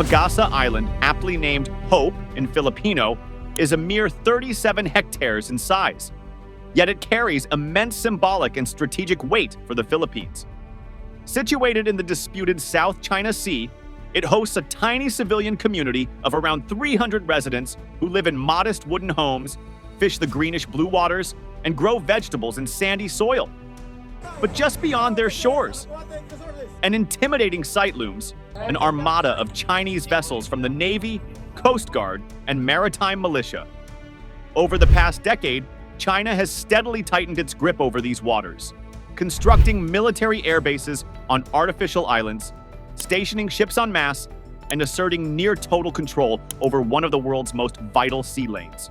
Pagasa Island, aptly named Hope in Filipino, is a mere 37 hectares in size. Yet it carries immense symbolic and strategic weight for the Philippines. Situated in the disputed South China Sea, it hosts a tiny civilian community of around 300 residents who live in modest wooden homes, fish the greenish blue waters, and grow vegetables in sandy soil. But just beyond their shores, an intimidating sight looms, an armada of Chinese vessels from the Navy, Coast Guard, and maritime militia. Over the past decade, China has steadily tightened its grip over these waters, constructing military air bases on artificial islands, stationing ships en masse, and asserting near-total control over one of the world's most vital sea lanes.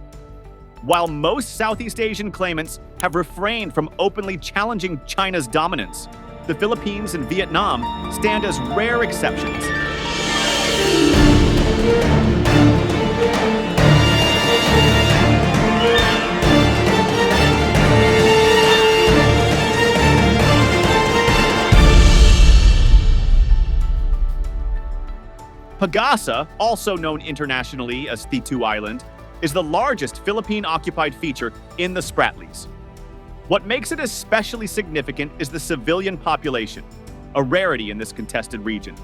While most Southeast Asian claimants have refrained from openly challenging China's dominance, the Philippines and Vietnam stand as rare exceptions. Pagasa, also known internationally as Thitu Island, is the largest Philippine-occupied feature in the Spratlys. What makes it especially significant is the civilian population, a rarity in this contested region.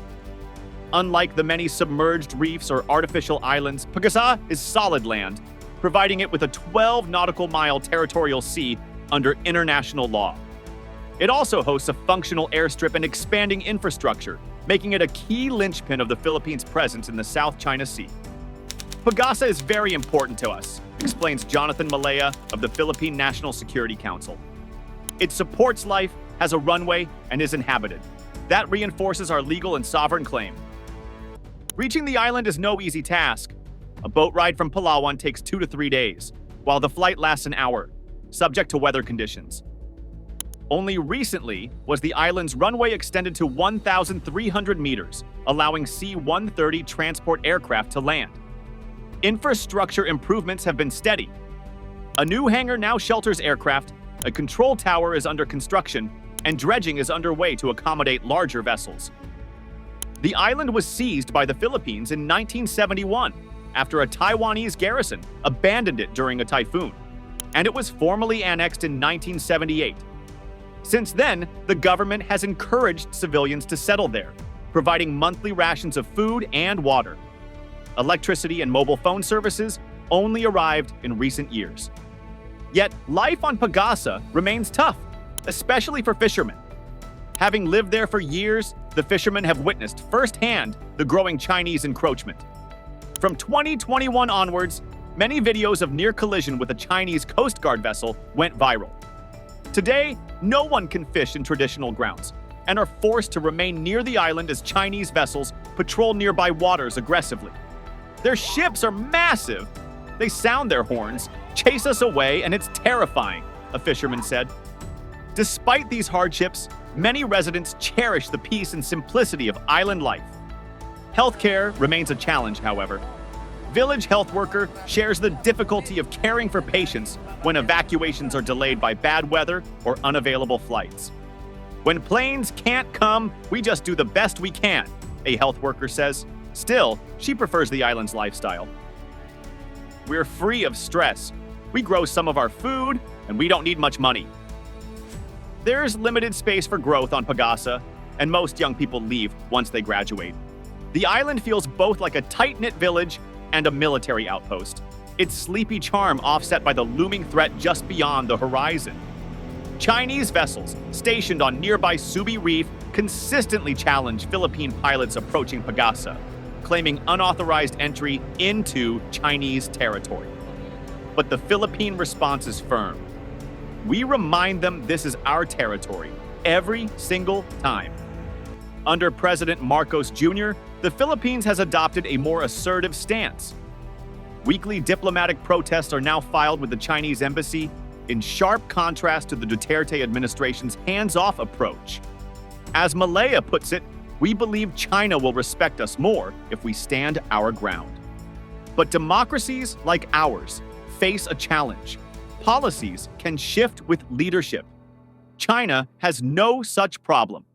Unlike the many submerged reefs or artificial islands, Pagasa is solid land, providing it with a 12 nautical mile territorial sea under international law. It also hosts a functional airstrip and expanding infrastructure, making it a key linchpin of the Philippines' presence in the South China Sea. Pagasa is very important to us, explains Jonathan Malaya of the Philippine National Security Council. It supports life, has a runway, and is inhabited. That reinforces our legal and sovereign claim. Reaching the island is no easy task. A boat ride from Palawan takes 2 to 3 days, while the flight lasts an hour, subject to weather conditions. Only recently was the island's runway extended to 1,300 meters, allowing C-130 transport aircraft to land. Infrastructure improvements have been steady. A new hangar now shelters aircraft, a control tower is under construction, and dredging is underway to accommodate larger vessels. The island was seized by the Philippines in 1971 after a Taiwanese garrison abandoned it during a typhoon, and it was formally annexed in 1978. Since then, the government has encouraged civilians to settle there, providing monthly rations of food and water. Electricity and mobile phone services only arrived in recent years. Yet, life on Pagasa remains tough, especially for fishermen. Having lived there for years, the fishermen have witnessed firsthand the growing Chinese encroachment. From 2021 onwards, many videos of near collision with a Chinese Coast Guard vessel went viral. Today, no one can fish in traditional grounds and are forced to remain near the island as Chinese vessels patrol nearby waters aggressively. Their ships are massive. They sound their horns, chase us away, and it's terrifying, a fisherman said. Despite these hardships, many residents cherish the peace and simplicity of island life. Healthcare remains a challenge, however. Village health worker shares the difficulty of caring for patients when evacuations are delayed by bad weather or unavailable flights. When planes can't come, we just do the best we can, a health worker says. Still, she prefers the island's lifestyle. We're free of stress. We grow some of our food, and we don't need much money. There's limited space for growth on Pagasa, and most young people leave once they graduate. The island feels both like a tight-knit village and a military outpost, its sleepy charm offset by the looming threat just beyond the horizon. Chinese vessels stationed on nearby Subi Reef consistently challenge Philippine pilots approaching Pagasa, claiming unauthorized entry into Chinese territory. But the Philippine response is firm. We remind them this is our territory every single time. Under President Marcos Jr., the Philippines has adopted a more assertive stance. Weekly diplomatic protests are now filed with the Chinese embassy, in sharp contrast to the Duterte administration's hands-off approach. As Malaya puts it, we believe China will respect us more if we stand our ground. But democracies like ours face a challenge. Policies can shift with leadership. China has no such problem.